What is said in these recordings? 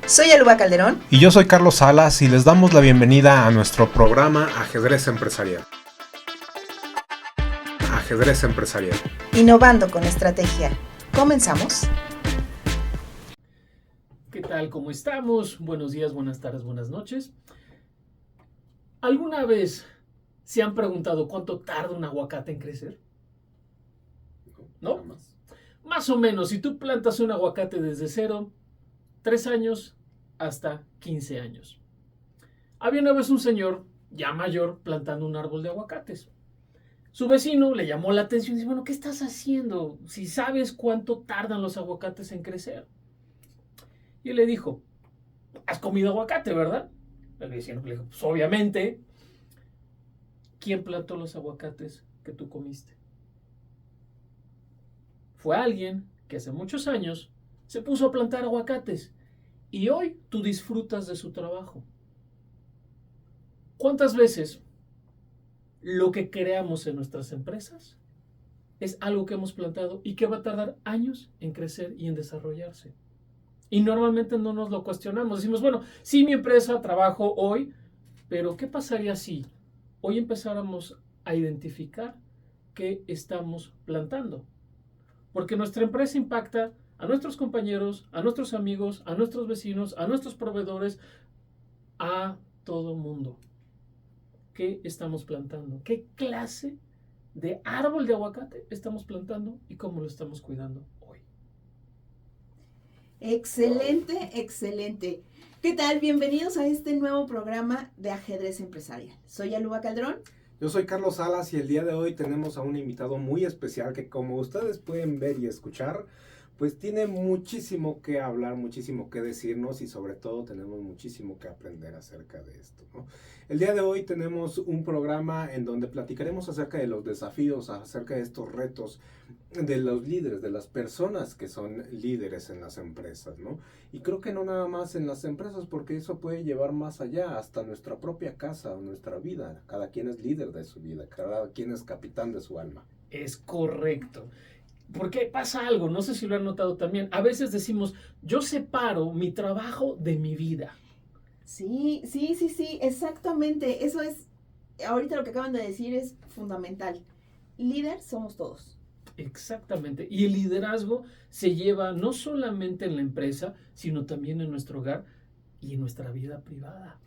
Soy Aluba Calderón. Y yo soy Carlos Salas y les damos la bienvenida a nuestro programa Ajedrez Empresarial. Ajedrez Empresarial. Innovando con estrategia. ¿Comenzamos? ¿Qué tal? ¿Cómo estamos? Buenos días, buenas tardes, buenas noches. ¿Alguna vez se han preguntado cuánto tarda un aguacate en crecer? ¿No? Más o menos, si tú plantas un aguacate desde 0, 3 años hasta 15 años. Había una vez un señor ya mayor plantando un árbol de aguacates. Su vecino le llamó la atención y dice, bueno, ¿qué estás haciendo? Si sabes cuánto tardan los aguacates en crecer. Y le dijo, ¿has comido aguacate, verdad? El vecino le dijo, pues obviamente. ¿Quién plantó los aguacates que tú comiste? Fue alguien que hace muchos años se puso a plantar aguacates y hoy tú disfrutas de su trabajo. ¿Cuántas veces lo que creamos en nuestras empresas es algo que hemos plantado y que va a tardar años en crecer y en desarrollarse? Y normalmente no nos lo cuestionamos. Decimos, bueno, sí, mi empresa, trabajo hoy, pero ¿qué pasaría si hoy empezáramos a identificar qué estamos plantando? Porque nuestra empresa impacta a nuestros compañeros, a nuestros amigos, a nuestros vecinos, a nuestros proveedores, a todo mundo. ¿Qué estamos plantando? ¿Qué clase de árbol de aguacate estamos plantando y cómo lo estamos cuidando hoy? Excelente, excelente. ¿Qué tal? Bienvenidos a este nuevo programa de Ajedrez Empresarial. Soy Aluba Calderón. Yo soy Carlos Salas y el día de hoy tenemos a un invitado muy especial que, como ustedes pueden ver y escuchar, pues tiene muchísimo que hablar, muchísimo que decirnos y sobre todo tenemos muchísimo que aprender acerca de esto, ¿no? El día de hoy tenemos un programa en donde platicaremos acerca de los desafíos, acerca de estos retos de los líderes, de las personas que son líderes en las empresas, ¿no? Y creo que no nada más en las empresas, porque eso puede llevar más allá, hasta nuestra propia casa, nuestra vida. Cada quien es líder de su vida, cada quien es capitán de su alma. Es correcto. Porque pasa algo, no sé si lo han notado también. A veces decimos, yo separo mi trabajo de mi vida. Sí, exactamente. Eso es, ahorita lo que acaban de decir es fundamental. Líder somos todos. Exactamente. Y el liderazgo se lleva no solamente en la empresa, sino también en nuestro hogar y en nuestra vida privada.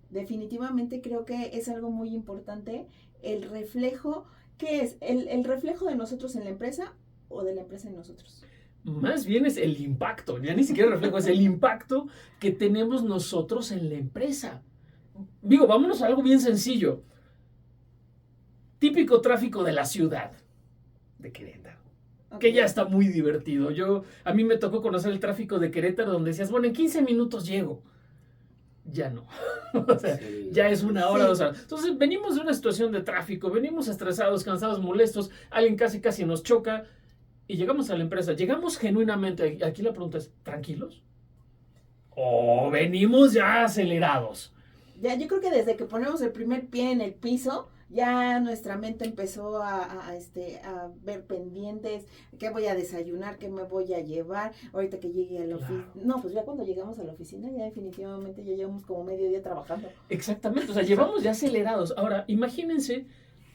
Definitivamente creo que es algo muy importante el reflejo. ¿Qué es? ¿El reflejo de nosotros en la empresa o de la empresa en nosotros? Más bien es el impacto, ya ni siquiera el reflejo, es el impacto que tenemos nosotros en la empresa. Digo, vámonos a algo bien sencillo. Típico tráfico de la ciudad de Querétaro, que ya está muy divertido. A mí me tocó conocer el tráfico de Querétaro donde decías, bueno, en 15 minutos llego. Ya no. O sea, sí, ya es 1 hora, 2 horas. Entonces, venimos de una situación de tráfico, venimos estresados, cansados, molestos, alguien casi nos choca y llegamos a la empresa. Llegamos genuinamente, aquí la pregunta es, ¿tranquilos? ¿O venimos ya acelerados? Ya, yo creo que desde que ponemos el primer pie en el piso, ya nuestra mente empezó a ver pendientes, qué voy a desayunar, qué me voy a llevar, ahorita que llegue a la oficina. No, pues ya cuando llegamos a la oficina, ya definitivamente ya llevamos como medio día trabajando. Exactamente, o sea, llevamos ya acelerados. Ahora, imagínense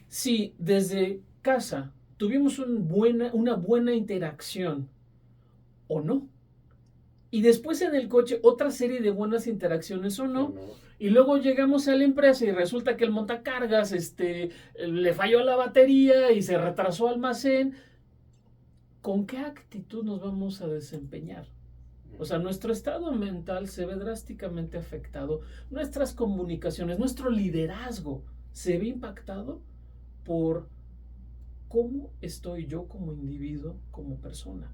si desde casa tuvimos una buena interacción o no. Y después en el coche otra serie de buenas interacciones o no. Y luego llegamos a la empresa y resulta que el montacargas le falló la batería y se retrasó almacén. ¿Con qué actitud nos vamos a desempeñar? O sea, nuestro estado mental se ve drásticamente afectado. Nuestras comunicaciones, nuestro liderazgo se ve impactado por cómo estoy yo como individuo, como persona.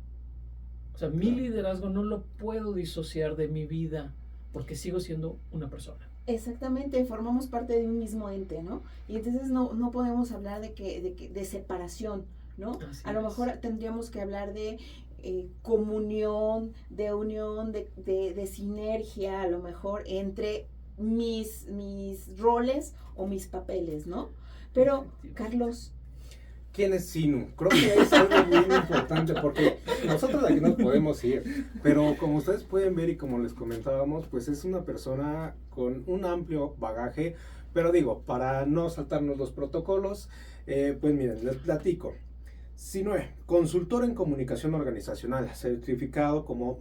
O sea, mi liderazgo no lo puedo disociar de mi vida porque sigo siendo una persona. Exactamente, formamos parte de un mismo ente, ¿no? Y entonces no podemos hablar de separación, ¿no? A lo mejor tendríamos que hablar de comunión, de unión, de sinergia, a lo mejor entre mis roles o mis papeles, ¿no? Pero, Carlos, ¿quién es Sinu? Creo que es algo muy importante porque nosotros aquí nos podemos ir, pero como ustedes pueden ver y como les comentábamos, pues es una persona con un amplio bagaje, pero digo, para no saltarnos los protocolos, pues miren, les platico. Sinue, consultor en comunicación organizacional, certificado como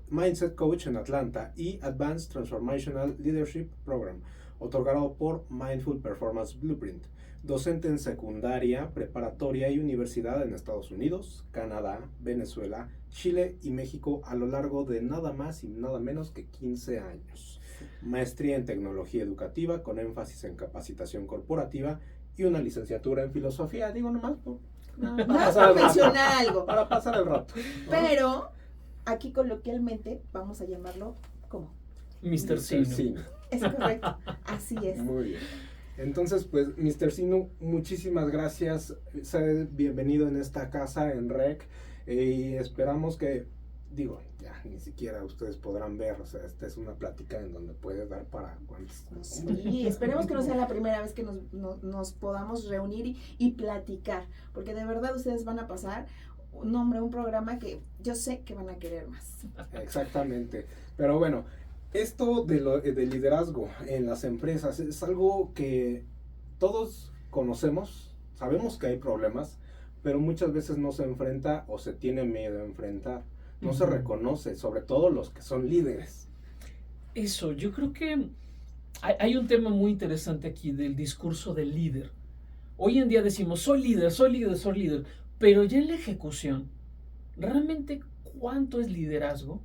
Mindset Coach en Atlanta y Advanced Transformational Leadership Program, otorgado por Mindful Performance Blueprint. Docente en secundaria, preparatoria y universidad en Estados Unidos, Canadá, Venezuela, Chile y México a lo largo de nada más y nada menos que 15 años. Maestría en tecnología educativa con énfasis en capacitación corporativa y una licenciatura en filosofía, digo nomás Para mencionar algo. para pasar el rato, ¿no? Pero aquí coloquialmente vamos a llamarlo ¿cómo? Mr. Sinu. Es correcto, así es. Muy bien. Entonces, pues, Mr. Sinu, muchísimas gracias. Sé bienvenido en esta casa, en REC. Y esperamos que, digo, ya ni siquiera ustedes podrán ver. O sea, esta es una plática en donde puede dar para cuantos. Sí, esperemos que no sea la primera vez que nos podamos reunir y platicar. Porque de verdad ustedes van a pasar un programa que yo sé que van a querer más. Exactamente. Pero bueno, esto de liderazgo en las empresas es algo que todos conocemos, sabemos que hay problemas, pero muchas veces no se enfrenta o se tiene miedo a enfrentar, no se reconoce, sobre todo los que son líderes. Eso, yo creo que hay un tema muy interesante aquí del discurso del líder. Hoy en día decimos, soy líder, soy líder, soy líder, pero ya en la ejecución, ¿realmente cuánto es liderazgo?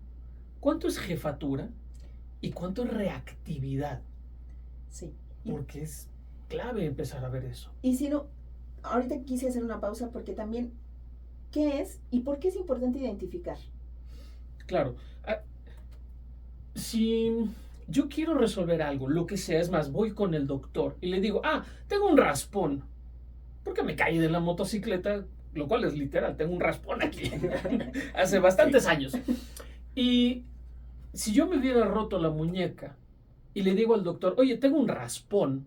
¿Cuánto es jefatura? ¿Y cuánto es reactividad? Sí. Porque es clave empezar a ver eso. Y si no, ahorita quise hacer una pausa porque también, ¿qué es y por qué es importante identificar? Claro. Si yo quiero resolver algo, lo que sea, es más, voy con el doctor y le digo, tengo un raspón, porque me caí de la motocicleta, lo cual es literal, tengo un raspón aquí, hace bastantes años. Y si yo me hubiera roto la muñeca y le digo al doctor, oye, tengo un raspón,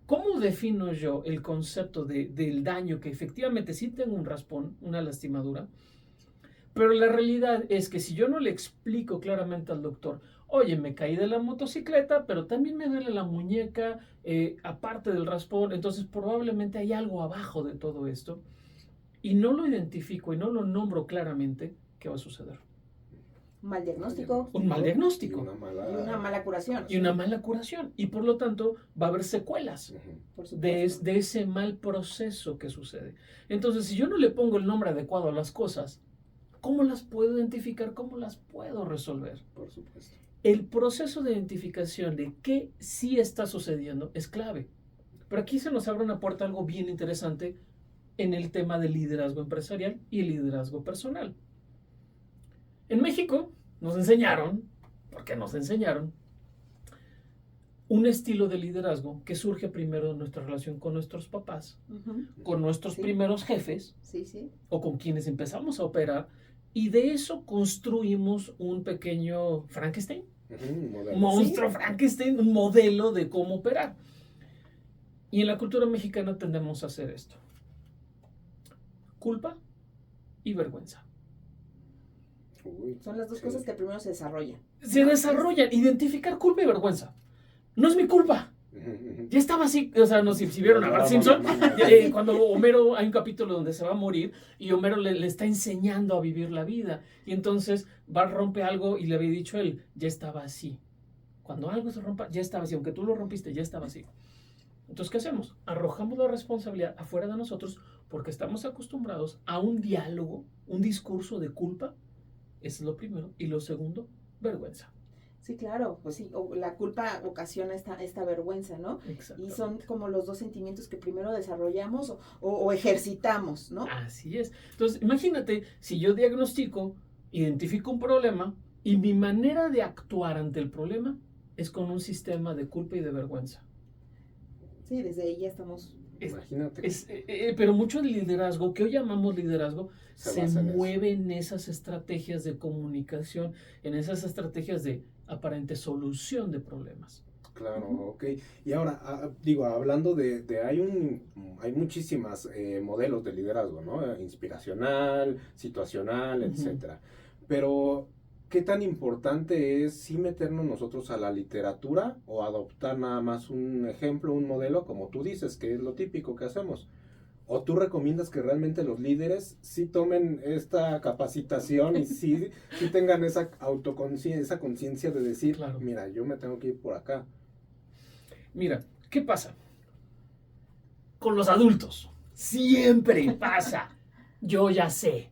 ¿cómo defino yo el concepto del daño que efectivamente sí tengo un raspón, una lastimadura? Pero la realidad es que si yo no le explico claramente al doctor, oye, me caí de la motocicleta, pero también me duele la muñeca, aparte del raspón, entonces probablemente hay algo abajo de todo esto, y no lo identifico y no lo nombro claramente, ¿qué va a suceder? Mal diagnóstico. Un mal diagnóstico. Y una mala curación. Y una mala curación. Y por lo tanto va a haber secuelas de ese mal proceso que sucede. Entonces, si yo no le pongo el nombre adecuado a las cosas, ¿cómo las puedo identificar? ¿Cómo las puedo resolver? Por supuesto. El proceso de identificación de qué sí está sucediendo es clave. Pero aquí se nos abre una puerta algo bien interesante en el tema del liderazgo empresarial y el liderazgo personal. En México nos enseñaron, porque nos enseñaron, un estilo de liderazgo que surge primero en nuestra relación con nuestros papás, con nuestros primeros jefes, o con quienes empezamos a operar, y de eso construimos un pequeño Frankenstein, monstruo Frankenstein, un modelo de cómo operar. Y en la cultura mexicana tendemos a hacer esto: culpa y vergüenza. Son las dos cosas que primero se desarrollan. Se desarrollan. Identificar culpa y vergüenza. No es mi culpa. Ya estaba así. O sea, no sé si vieron a Bart Simpson. Cuando Homero, hay un capítulo donde se va a morir y Homero le está enseñando a vivir la vida. Y entonces Bart rompe algo y le había dicho él, ya estaba así. Cuando algo se rompa, ya estaba así. Aunque tú lo rompiste, ya estaba así. Entonces, ¿qué hacemos? Arrojamos la responsabilidad afuera de nosotros porque estamos acostumbrados a un diálogo, un discurso de culpa. Eso es lo primero. Y lo segundo, vergüenza. Sí, claro, pues sí, la culpa ocasiona esta vergüenza, ¿no? Y son como los dos sentimientos que primero desarrollamos o ejercitamos, ¿no? Así es. Entonces, imagínate, si yo diagnostico, identifico un problema y mi manera de actuar ante el problema es con un sistema de culpa y de vergüenza. Sí, desde ahí ya estamos... Imagínate. Pero mucho del liderazgo, que hoy llamamos liderazgo, se mueve en esas estrategias de comunicación, en esas estrategias de aparente solución de problemas. Claro, Ujú. ok. Y ahora, digo, hablando hay muchísimas modelos de liderazgo, ¿no? Inspiracional, situacional, Ujú. etcétera. Pero, ¿qué tan importante es sí meternos nosotros a la literatura o adoptar nada más un ejemplo, un modelo, como tú dices, que es lo típico que hacemos? ¿O tú recomiendas que realmente los líderes sí tomen esta capacitación y sí tengan esa autoconciencia, esa conciencia de decir, Claro. mira, yo me tengo que ir por acá? Mira, ¿qué pasa? Con los adultos. Siempre pasa. Yo ya sé.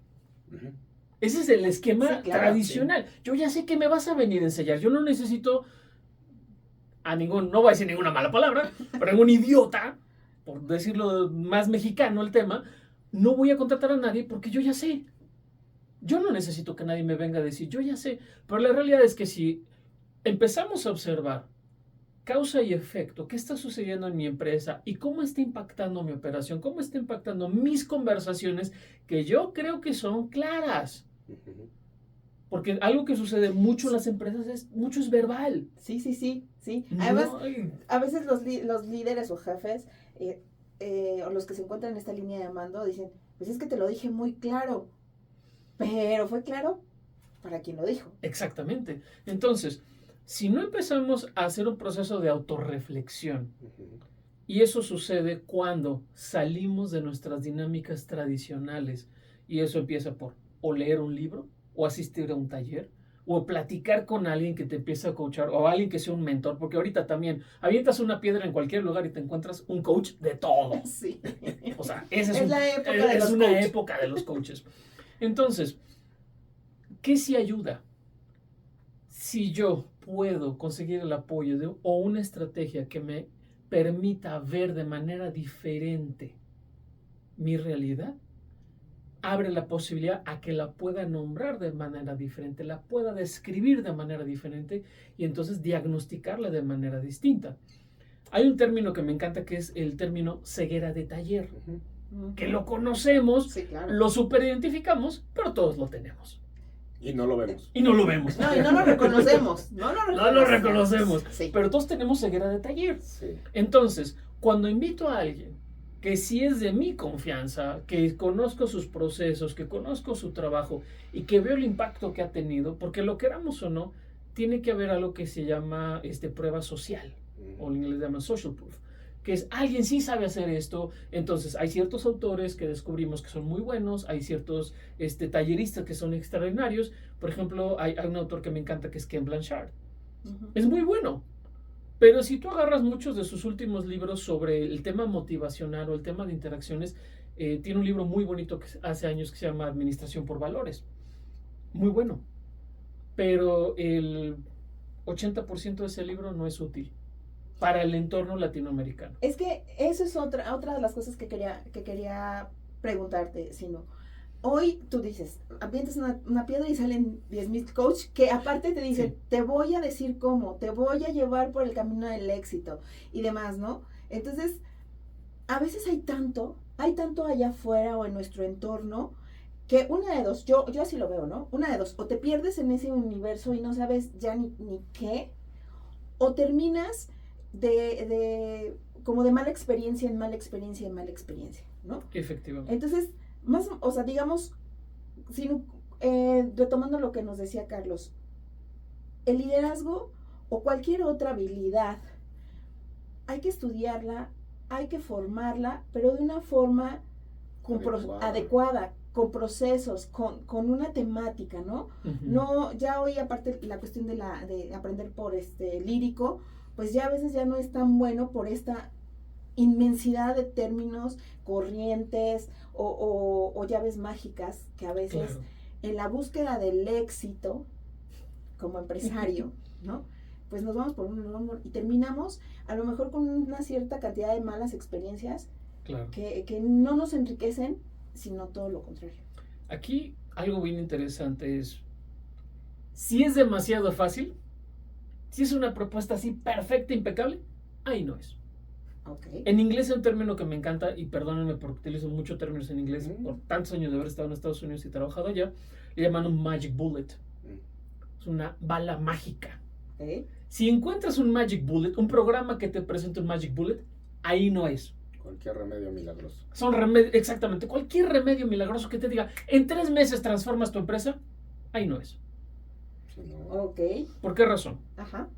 Ujú. Ese es el esquema Sí, claro, tradicional. Yo ya sé que me vas a venir a enseñar. Yo no necesito no voy a decir ninguna mala palabra, pero ningún idiota, por decirlo más mexicano el tema, no voy a contratar a nadie porque yo ya sé. Yo no necesito que nadie me venga a decir, yo ya sé. Pero la realidad es que si empezamos a observar causa y efecto, qué está sucediendo en mi empresa y cómo está impactando mi operación, cómo está impactando mis conversaciones, que yo creo que son claras. Ujú. Porque algo que sucede mucho en las empresas mucho es verbal. Sí, sí, sí, sí. Además, No hay- a veces los líderes o jefes o los que se encuentran en esta línea de mando dicen, pues es que te lo dije muy claro, pero fue claro para quien lo dijo. Exactamente. Entonces, si no empezamos a hacer un proceso de autorreflexión, Ujú. y eso sucede cuando salimos de nuestras dinámicas tradicionales, y eso empieza por o leer un libro, o asistir a un taller, o platicar con alguien que te empiece a coachar, o alguien que sea un mentor, porque ahorita también avientas una piedra en cualquier lugar y te encuentras un coach de todo. Sí. O sea, esa Es la época de es los una coach. época de los coaches. Entonces, ¿qué sí ayuda? Si yo puedo conseguir el apoyo o una estrategia que me permita ver de manera diferente mi realidad, abre la posibilidad a que la pueda nombrar de manera diferente, la pueda describir de manera diferente y entonces diagnosticarla de manera distinta. Hay un término que me encanta que es el término ceguera de taller, Ujú. que lo conocemos, Sí, claro. lo superidentificamos, pero todos lo tenemos Y no lo vemos. y no lo vemos. No, y no lo reconocemos. No lo reconocemos. Sí. Pero todos tenemos ceguera de taller. Sí. Entonces, cuando invito a alguien que sí es de mi confianza, que conozco sus procesos, que conozco su trabajo y que veo el impacto que ha tenido, porque lo queramos o no, tiene que haber algo que se llama prueba social, o en inglés llaman social proof, que es alguien sí sabe hacer esto. Entonces hay ciertos autores que descubrimos que son muy buenos, hay ciertos talleristas que son extraordinarios. Por ejemplo, hay un autor que me encanta que es Ken Blanchard. Ujú. Es muy bueno. Pero si tú agarras muchos de sus últimos libros sobre el tema motivacional o el tema de interacciones, tiene un libro muy bonito que hace años que se llama Administración por Valores. Muy bueno. Pero el 80% de ese libro no es útil para el entorno latinoamericano. Es que eso es otra de las cosas que quería preguntarte, Sino. Hoy tú dices, avientas una piedra y salen 10,000 coach que aparte te dicen, Sí. te voy a decir cómo, te voy a llevar por el camino del éxito y demás, ¿no? Entonces, a veces hay tanto allá afuera o en nuestro entorno que una de dos, yo así lo veo, ¿no? Una de dos, o te pierdes en ese universo y no sabes ya ni qué, o terminas como de mala experiencia en mala experiencia en mala experiencia, ¿no? Efectivamente. Entonces, o sea, digamos, retomando lo que nos decía Carlos, el liderazgo o cualquier otra habilidad, hay que estudiarla, hay que formarla, pero de una forma adecuada, con procesos, con una temática, ¿no? Uh-huh. No, ya hoy aparte la cuestión de aprender por lírico, pues ya a veces ya no es tan bueno por esta inmensidad de términos, corrientes o llaves mágicas que a veces Claro. en la búsqueda del éxito como empresario, ¿no? Pues nos vamos por un rumbo y terminamos a lo mejor con una cierta cantidad de malas experiencias Claro. que no nos enriquecen, sino todo lo contrario. Aquí algo bien interesante es, si es demasiado fácil, si es una propuesta así perfecta, impecable, ahí no es. Okay. En inglés hay un término que me encanta, y perdónenme porque utilizo muchos términos en inglés, Mm. por tantos años de haber estado en Estados Unidos y trabajado allá, le llaman un magic bullet. Es una bala mágica. Ok. Si encuentras un Magic Bullet, un programa que te presente un Magic Bullet, ahí no es. Cualquier remedio milagroso. Son remedios, exactamente, cualquier remedio milagroso que te diga, en 3 meses transformas tu empresa, ahí no es. Si no, Ok. ¿Por qué razón? Ajá.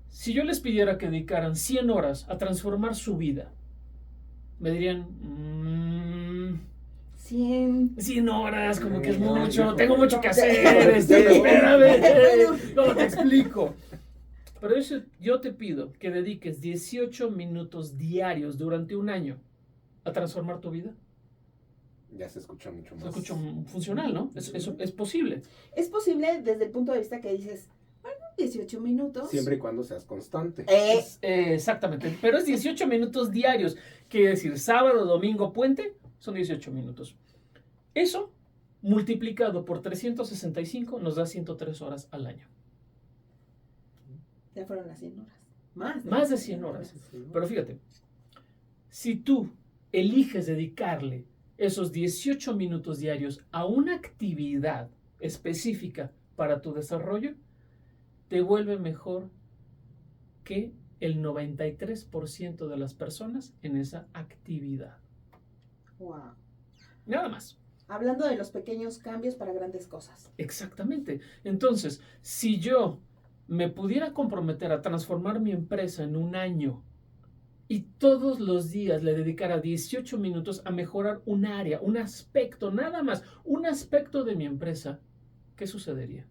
Si yo les pidiera que dedicaran 100 horas a transformar su vida, me dirían, 100 horas, como que es No, mucho, hijo. tengo mucho que hacer, Sí. espérame, ¿cómo te explico? Pero yo te pido que dediques 18 minutos diarios durante un año a transformar tu vida. ya se escucha mucho Se más. escucha funcional, ¿no? Es posible. Es posible desde el punto de vista que dices, bueno, 18 minutos. Siempre y cuando seas constante. Exactamente, pero es 18 minutos diarios. Quiere decir, sábado, domingo, puente, son 18 minutos. Eso, multiplicado por 365, nos da 103 horas al año. Ya fueron las 100 horas. Más de 100 horas. Pero fíjate, si tú eliges dedicarle esos 18 minutos diarios a una actividad específica para tu desarrollo, te vuelve mejor que el 93% de las personas en esa actividad. Wow. Nada más. Hablando de los pequeños cambios para grandes cosas. Exactamente. Entonces, si yo me pudiera comprometer a transformar mi empresa en un año y todos los días le dedicara 18 minutos a mejorar un área, un aspecto, nada más, un aspecto de mi empresa, ¿qué sucedería?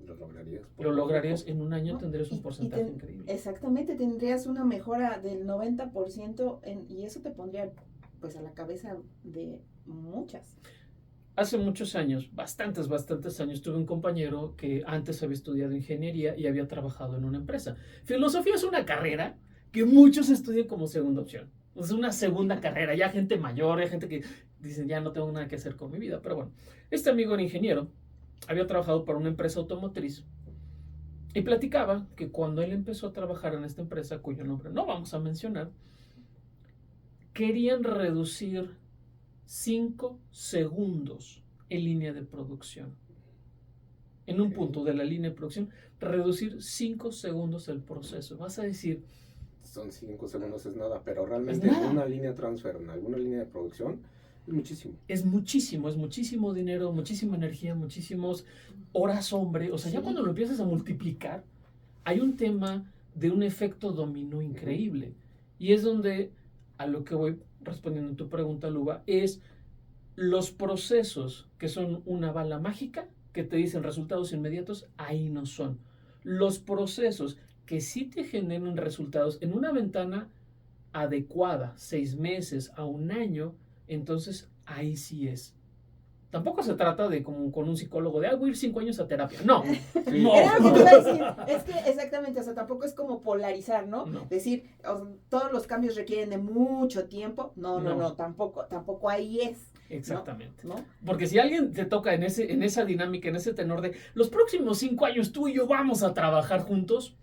Lo lograrías. Lo lograrías en un año, ¿No? tendrías un Y porcentaje increíble. Exactamente, tendrías una mejora del 90% y eso te pondría pues a la cabeza de muchas. Hace muchos años, bastantes años, tuve un compañero que antes había estudiado ingeniería y había trabajado en una empresa. Filosofía es una carrera que muchos estudian como segunda opción. Es una segunda carrera, ya gente mayor, ya gente que dicen, ya no tengo nada que hacer con mi vida. Pero bueno, este amigo era ingeniero, había trabajado para una empresa automotriz y platicaba que cuando él empezó a trabajar en esta empresa, cuyo nombre no vamos a mencionar, querían reducir 5 segundos en línea de producción. En un punto de la línea de producción, reducir 5 segundos el proceso. Vas a decir, Son 5 segundos, es nada, pero realmente Es nada. en una línea de transfer, en alguna línea de producción, es muchísimo. es muchísimo dinero, muchísima energía, muchísimas horas hombre. O sea, ya Sí. cuando lo empiezas a multiplicar, hay un tema de un efecto dominó increíble. Y es donde, a lo que voy respondiendo a tu pregunta, Luba, es los procesos que son una bala mágica, que te dicen resultados inmediatos, ahí no son. Los procesos que sí te generan resultados en una ventana adecuada, 6 meses a un año, entonces ahí sí es. Tampoco se trata de como con un psicólogo de, voy a ir 5 años a terapia. No, Sí. no. Era lo que te iba a decir. Es que exactamente, o sea, tampoco es como polarizar, ¿no? No. Decir, todos los cambios requieren de mucho tiempo. No, No. tampoco ahí es. Exactamente. ¿No? Porque si alguien te toca en esa dinámica, en ese tenor de los próximos 5 años tú y yo vamos a trabajar juntos,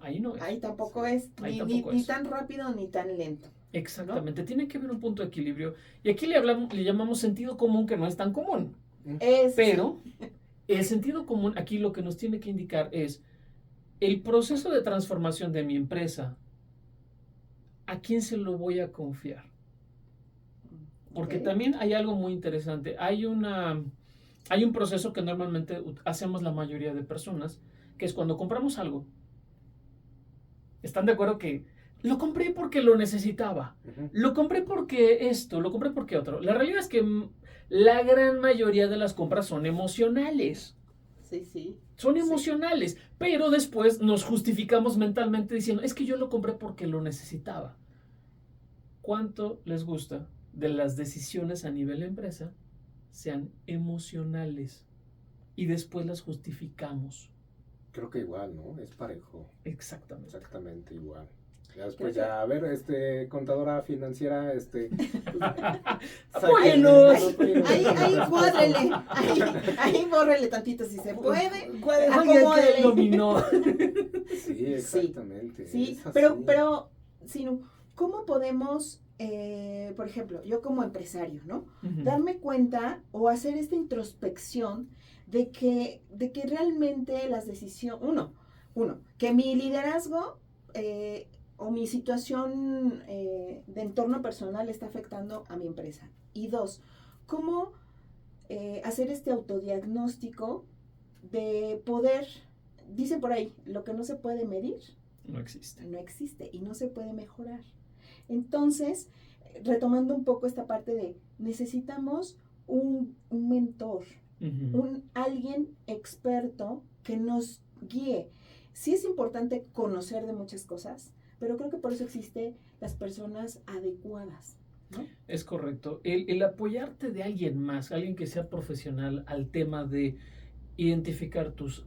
ahí no es. Ahí tampoco es, Ahí ni, tampoco ni es. tan rápido ni tan lento. Exactamente. Tiene que haber un punto de equilibrio. Y aquí le llamamos sentido común, que no es tan común. Pero el sentido común aquí lo que nos tiene que indicar es el proceso de transformación de mi empresa. ¿A quién se lo voy a confiar? Porque Ok. también hay algo muy interesante. Hay un proceso que normalmente hacemos la mayoría de personas, que es cuando compramos algo. ¿Están de acuerdo que lo compré porque lo necesitaba? Ujú. Lo compré porque esto, lo compré porque otro. La realidad es que la gran mayoría de las compras son emocionales. Sí. Son Sí. emocionales, pero después nos justificamos mentalmente diciendo, es que yo lo compré porque lo necesitaba. ¿Cuánto les gusta de las decisiones a nivel empresa sean emocionales y después las justificamos? Creo que igual, ¿no? Es parejo. Exactamente. Exactamente igual. Ya después Creo que- ya, a ver, contadora financiera, ¡Apóyenos! Ahí bórrele, ahí bórrele tantito si se puede. ¿Cuál Acomódele. dominó? Sí, exactamente. Sí, es así. pero, Sinu, ¿cómo podemos, por ejemplo, yo como empresario, ¿no? Ujú. Darme cuenta o hacer esta introspección de que realmente las decisiones, uno, que mi liderazgo o mi situación de entorno personal está afectando a mi empresa. Y dos, cómo hacer este autodiagnóstico de poder, dicen por ahí, lo que no se puede medir, No existe. no existe y no se puede mejorar. Entonces, retomando un poco esta parte de necesitamos un mentor, alguien experto que nos guíe. Sí es importante conocer de muchas cosas, pero creo que por eso existen las personas adecuadas, ¿no? Es correcto. El apoyarte de alguien más, alguien que sea profesional al tema de identificar tus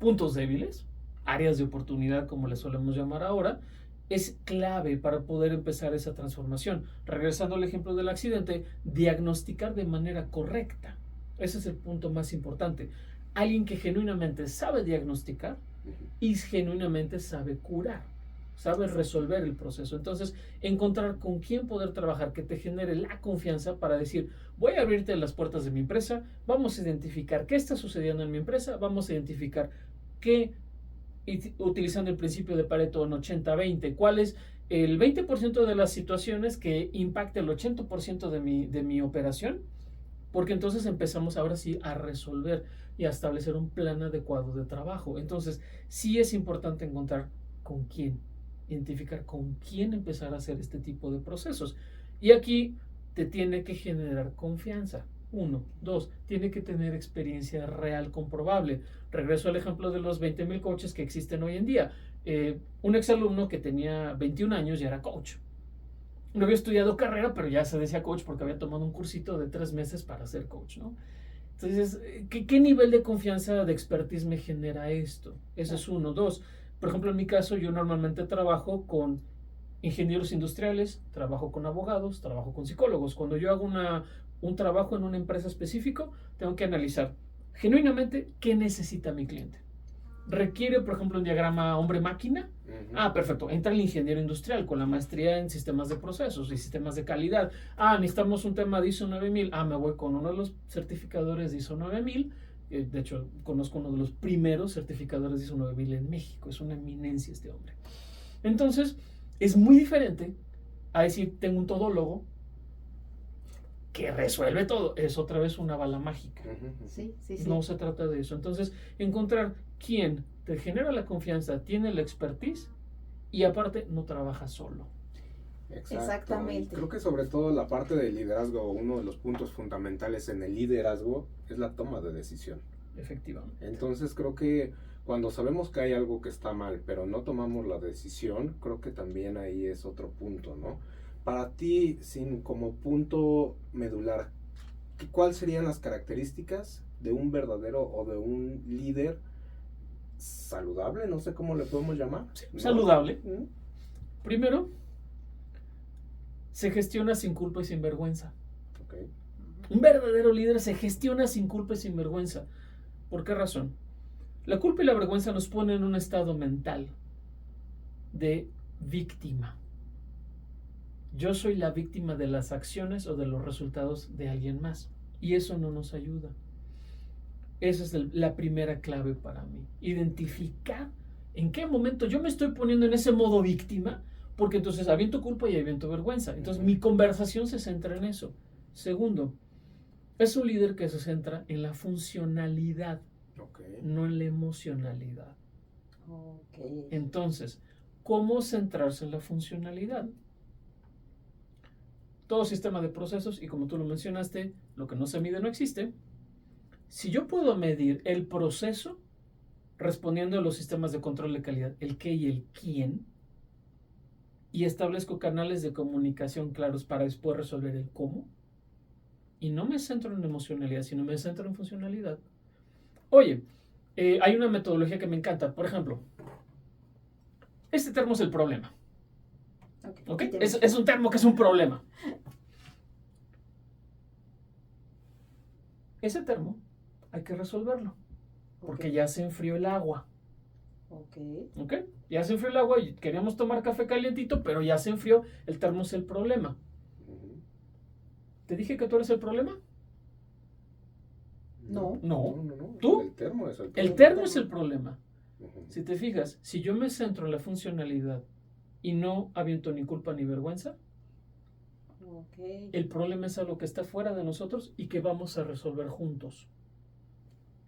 puntos débiles, áreas de oportunidad como le solemos llamar ahora, es clave para poder empezar esa transformación. Regresando al ejemplo del accidente, diagnosticar de manera correcta. Ese es el punto más importante. Alguien que genuinamente sabe diagnosticar y genuinamente sabe curar, sabe resolver el proceso. Entonces, encontrar con quién poder trabajar que te genere la confianza para decir, voy a abrirte las puertas de mi empresa, vamos a identificar qué está sucediendo en mi empresa, vamos a identificar qué, utilizando el principio de Pareto en 80-20, cuál es el 20% de las situaciones que impacta el 80% de mi operación, porque entonces empezamos ahora sí a resolver y a establecer un plan adecuado de trabajo. Entonces, sí es importante encontrar con quién, identificar con quién empezar a hacer este tipo de procesos. Y aquí te tiene que generar confianza. 1, 2, tiene que tener experiencia real comprobable. Regreso al ejemplo de los 20,000 coaches que existen hoy en día. Un exalumno que tenía 21 años ya era coach. No había estudiado carrera, pero ya se decía coach porque había tomado un cursito de 3 meses para ser coach, ¿no? Entonces, ¿qué nivel de confianza, de expertise me genera esto? Eso es 1. 2, por ejemplo, en mi caso, yo normalmente trabajo con ingenieros industriales, trabajo con abogados, trabajo con psicólogos. Cuando yo hago un trabajo en una empresa específica, tengo que analizar genuinamente qué necesita mi cliente. ¿Requiere, por ejemplo, un diagrama hombre-máquina? Perfecto. Entra el ingeniero industrial con la maestría en sistemas de procesos y sistemas de calidad. Necesitamos un tema de ISO 9000. Me voy con uno de los certificadores de ISO 9000. De hecho, conozco uno de los primeros certificadores de ISO 9000 en México. Es una eminencia este hombre. Entonces, es muy diferente a decir, tengo un todólogo que resuelve todo. Es otra vez una bala mágica. Sí. No se trata de eso. Entonces, encontrar quién te genera la confianza, tiene la expertise y aparte no trabaja solo. Exactamente. Creo que sobre todo la parte del liderazgo, uno de los puntos fundamentales en el liderazgo es la toma de decisión. Efectivamente. Entonces creo que cuando sabemos que hay algo que está mal, pero no tomamos la decisión, creo que también ahí es otro punto, ¿no? Para ti, como punto medular, ¿cuáles serían las características de un verdadero o de un líder saludable? No sé cómo le podemos llamar. Sí, ¿no? Saludable. Primero, se gestiona sin culpa y sin vergüenza. Okay. Un verdadero líder se gestiona sin culpa y sin vergüenza. ¿Por qué razón? La culpa y la vergüenza nos ponen en un estado mental de víctima. Yo soy la víctima de las acciones o de los resultados de alguien más. Y eso no nos ayuda. Esa es la primera clave para mí. Identificar en qué momento yo me estoy poniendo en ese modo víctima, porque entonces aviento culpa y aviento vergüenza. Entonces mi conversación se centra en eso. Segundo, es un líder que se centra en la funcionalidad, no en la emocionalidad. Entonces, ¿cómo centrarse en la funcionalidad? Todo sistema de procesos, y como tú lo mencionaste, lo que no se mide no existe. Si yo puedo medir el proceso respondiendo a los sistemas de control de calidad, el qué y el quién, y establezco canales de comunicación claros para después resolver el cómo, y no me centro en emocionalidad, sino me centro en funcionalidad. Oye, hay una metodología que me encanta. Por ejemplo, este termo es el problema. ¿Okay? Es un termo que es un problema. Ese termo hay que resolverlo, porque ya se enfrió el agua. ¿Ok? Ya se enfrió el agua y queríamos tomar café calientito, pero ya se enfrió. El termo es el problema. ¿Te dije que tú eres el problema? No. No. No. ¿Tú? El termo es el El problema. termo es el problema. Ujú. Si te fijas, si yo me centro en la funcionalidad y no aviento ni culpa ni vergüenza, Ok. el problema es algo que está fuera de nosotros y que vamos a resolver juntos.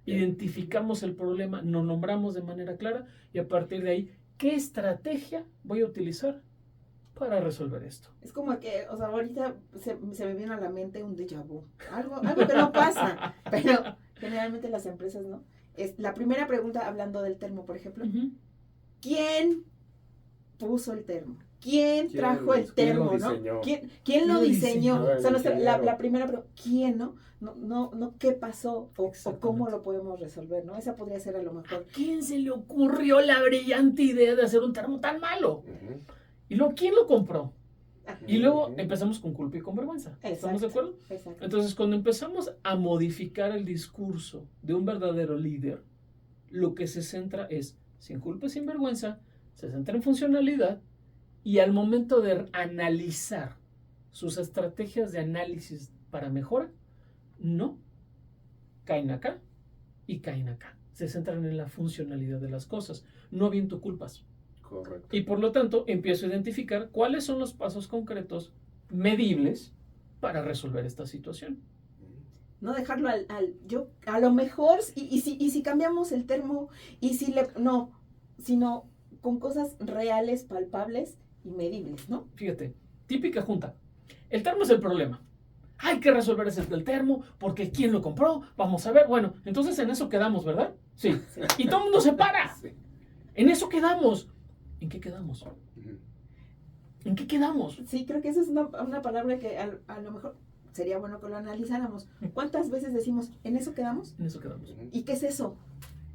Bien. Identificamos el problema, lo nombramos de manera clara y a partir de ahí, ¿qué estrategia voy a utilizar para resolver esto? Es como que, o sea, ahorita se me viene a la mente un déjà vu. Algo que no pasa, pero generalmente las empresas, ¿no? Es la primera pregunta, hablando del termo, por ejemplo. Ujú. ¿Quién puso el termo? ¿Quién ¿Quién trajo el quién lo termo, no? diseñó? ¿Quién lo lo diseñó? diseñó? O sea, El ingeniero. la primera pregunta, ¿quién, no? No, ¿qué pasó? O Exactamente. cómo lo podemos resolver, ¿no? Esa podría ser a lo ¿A mejor. quién se le ocurrió la brillante idea de hacer un termo tan malo? Ujú. Y luego, ¿quién lo compró? Y luego Ujú. empezamos con culpa y con vergüenza. ¿Estamos de Exacto. acuerdo? Exacto. Entonces, cuando empezamos a modificar el discurso de un verdadero líder, lo que se centra es, sin culpa y sin vergüenza, se centra en funcionalidad y al momento de analizar sus estrategias de análisis para mejora, no caen acá y caen acá. Se centran en la funcionalidad de las cosas, no aviento culpas. Correcto. Y por lo tanto, empiezo a identificar cuáles son los pasos concretos, medibles, para resolver esta situación. No dejarlo yo, a lo mejor, y si cambiamos el termo, sino con cosas reales, palpables y medibles, ¿no? Fíjate, típica junta. El termo es el problema. Hay que resolver ese del termo, porque ¿quién lo compró? Vamos a ver. Bueno, entonces en eso quedamos, ¿verdad? Sí. Y todo el mundo se para. Sí. En eso quedamos. ¿En qué quedamos? Ujú. ¿En qué quedamos? Sí, creo que esa es una palabra que a lo mejor sería bueno que lo analizáramos. ¿Cuántas veces decimos, en eso quedamos? En eso quedamos. Ujú. ¿Y qué es eso?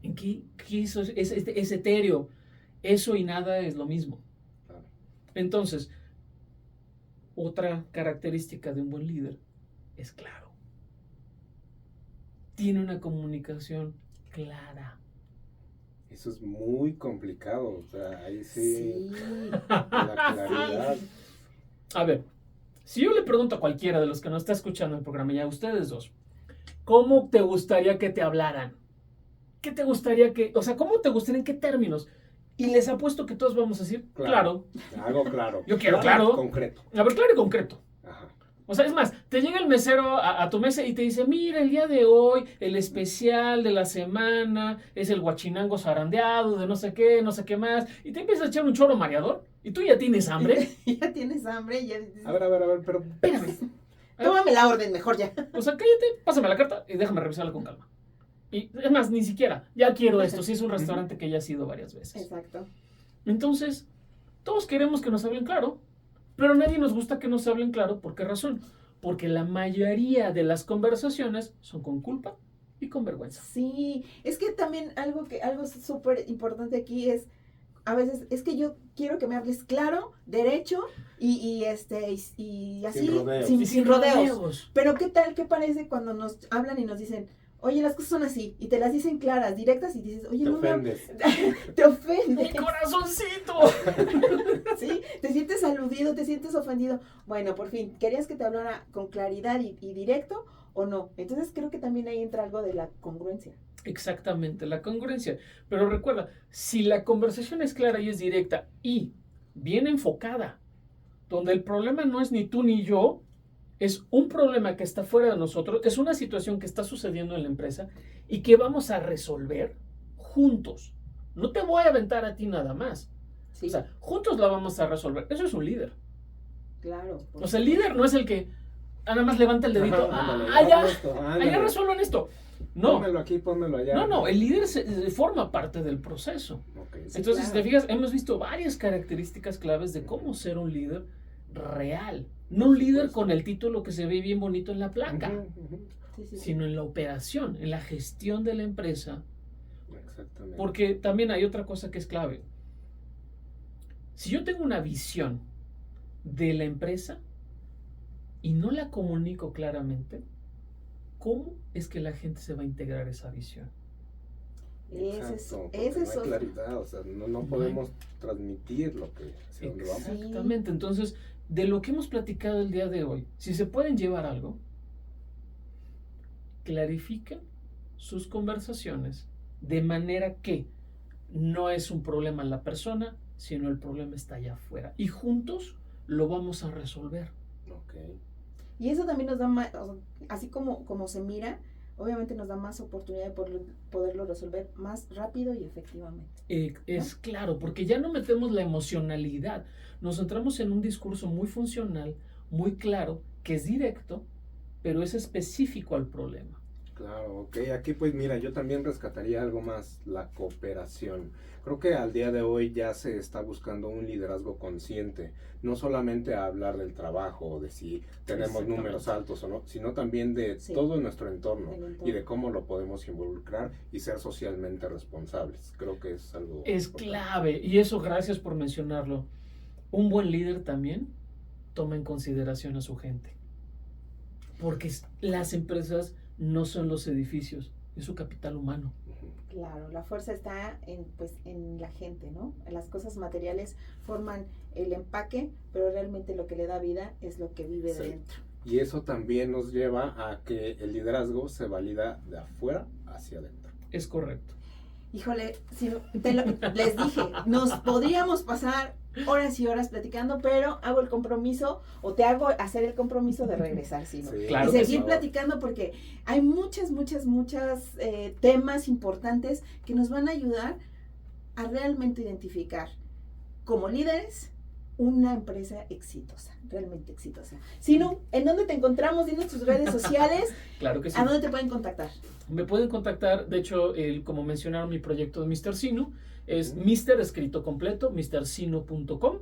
¿En qué eso es etéreo? Eso y nada es lo mismo. Claro. Entonces, otra característica de un buen líder es claro. Tiene una comunicación clara. Eso es muy complicado. O sea, ahí Sí. la claridad. A ver, si yo le pregunto a cualquiera de los que nos está escuchando el programa, y a ustedes dos, ¿cómo te gustaría que te hablaran? ¿Qué te gustaría o sea, cómo te gustaría, en qué términos? Y les apuesto que todos vamos a decir, claro. Algo claro. Yo quiero claro. Concreto. A ver, claro y concreto. Ajá. O sea, es más, te llega el mesero a tu mesa y te dice, mira, el día de hoy, el especial de la semana es el guachinango zarandeado de no sé qué más, y te empiezas a echar un choro mareador, y tú ya tienes hambre. Ya tienes hambre, ya dices, A ver, pero. Espérame. tómame la orden mejor ya. O sea, cállate, pásame la carta y déjame revisarla con calma. Y es más, ni siquiera, ya quiero esto, si es un restaurante que ya has ido varias veces. Exacto. Entonces, todos queremos que nos hablen claro, pero a nadie nos gusta que nos hablen claro. ¿Por qué razón? Porque la mayoría de las conversaciones son con culpa y con vergüenza. Sí, es que también algo súper importante aquí es, a veces, es que yo quiero que me hables claro, derecho, y así, Sin rodeos. Y sin rodeos. Pero ¿qué tal, qué parece cuando nos hablan y nos dicen, oye, las cosas son así, y te las dicen claras, directas, y dices, oye, Te no me ofendes. te ofendes. ¡Mi corazoncito! Sí, te sientes aludido, te sientes ofendido. Bueno, por fin, ¿querías que te hablara con claridad y directo o no? Entonces creo que también ahí entra algo de la congruencia. Exactamente, la congruencia. Pero recuerda, si la conversación es clara y es directa y bien enfocada, donde el problema no es ni tú ni yo, es un problema que está fuera de nosotros, es una situación que está sucediendo en la empresa y que vamos a resolver juntos. No te voy a aventar a ti nada más. Sí, O sea, juntos la vamos a resolver. Eso es un líder. claro. O sea, el líder no es el que nada más levanta el dedito. Ajá, ándale, Allá, haz esto, ándale. allá resuelvan esto. No, Pónmelo aquí, pónmelo allá. no, el líder forma parte del proceso. Ok, sí. Entonces, si claro. te fijas, hemos visto varias características claves de cómo ser un líder real. No un líder supuesto. con el título que se ve bien bonito en la placa, Ujú. Sí. sino en la operación, en la gestión de la empresa. Exactamente. Porque también hay otra cosa que es clave. Si yo tengo una visión de la empresa y no la comunico claramente, ¿cómo es que la gente se va a integrar esa visión? Exacto, porque Ese es no hay otro. claridad, o sea, no podemos transmitir lo que hacia dónde vamos. Exactamente. Entonces, de lo que hemos platicado el día de hoy, si se pueden llevar algo, clarifiquen sus conversaciones de manera que no es un problema en la persona, sino el problema está allá afuera. Y juntos lo vamos a resolver. Ok. Y eso también nos da más, así como se mira, obviamente nos da más oportunidad de poderlo resolver más rápido y efectivamente. Es claro, porque ya no metemos la emocionalidad, nos centramos en un discurso muy funcional, muy claro, que es directo, pero es específico al problema. Claro, ok. Aquí pues mira, yo también rescataría algo más, la cooperación. Creo que al día de hoy ya se está buscando un liderazgo consciente, no solamente a hablar del trabajo o de si tenemos números altos o no, sino también de todo nuestro entorno y de cómo lo podemos involucrar y ser socialmente responsables. Creo que es algo Es importante. clave, y eso gracias por mencionarlo. Un buen líder también toma en consideración a su gente, porque las empresas no son los edificios, es su capital humano. Claro, la fuerza está en la gente, ¿no? Las cosas materiales forman el empaque, pero realmente lo que le da vida es lo que vive dentro. Y eso también nos lleva a que el liderazgo se valida de afuera hacia adentro. Es correcto. Híjole, les dije, nos podríamos pasar horas y horas platicando, pero hago el compromiso, o te hago hacer el compromiso de regresar, ¿no? Sí, claro y que seguir sí. platicando, porque hay muchas temas importantes que nos van a ayudar a realmente identificar como líderes una empresa exitosa, realmente exitosa. Si no, ¿en dónde te encontramos? Dinos tus redes sociales. Claro que sí. ¿A dónde te pueden contactar? Me pueden contactar, de hecho, como mencionaron, mi proyecto de Mr. Sinu es Mr. escrito completo, mrsinu.com.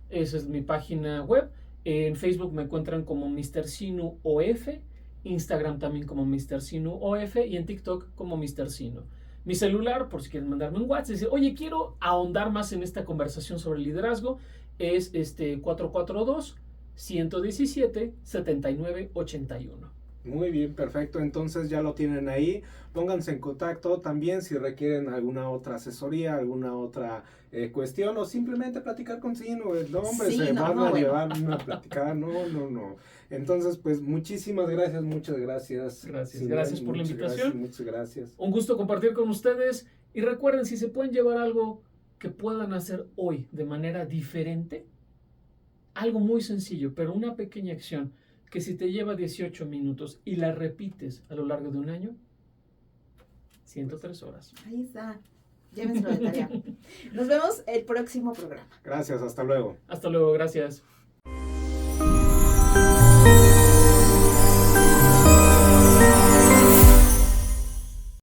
Esa es mi página web. En Facebook me encuentran como Mr. Sinu OF, Instagram también como Mr. Sinu OF y en TikTok como Mr. Sinu. Mi celular, por si quieren mandarme un WhatsApp, dice, oye, quiero ahondar más en esta conversación sobre liderazgo, es 442-117-7981. Muy bien, perfecto. Entonces ya lo tienen ahí. Pónganse en contacto también si requieren alguna otra asesoría, alguna otra cuestión o simplemente platicar con Sinu. No, hombre, se van a llevar una platicada. No. Entonces, pues muchísimas gracias, muchas gracias. Gracias por la invitación. Muchas gracias. Un gusto compartir con ustedes. Y recuerden, si se pueden llevar algo que puedan hacer hoy de manera diferente, algo muy sencillo, pero una pequeña acción que si te lleva 18 minutos y la repites a lo largo de un año, 103 horas. Ahí está. Llévenselo de tarea. Nos vemos el próximo programa. Gracias, hasta luego. Hasta luego, gracias.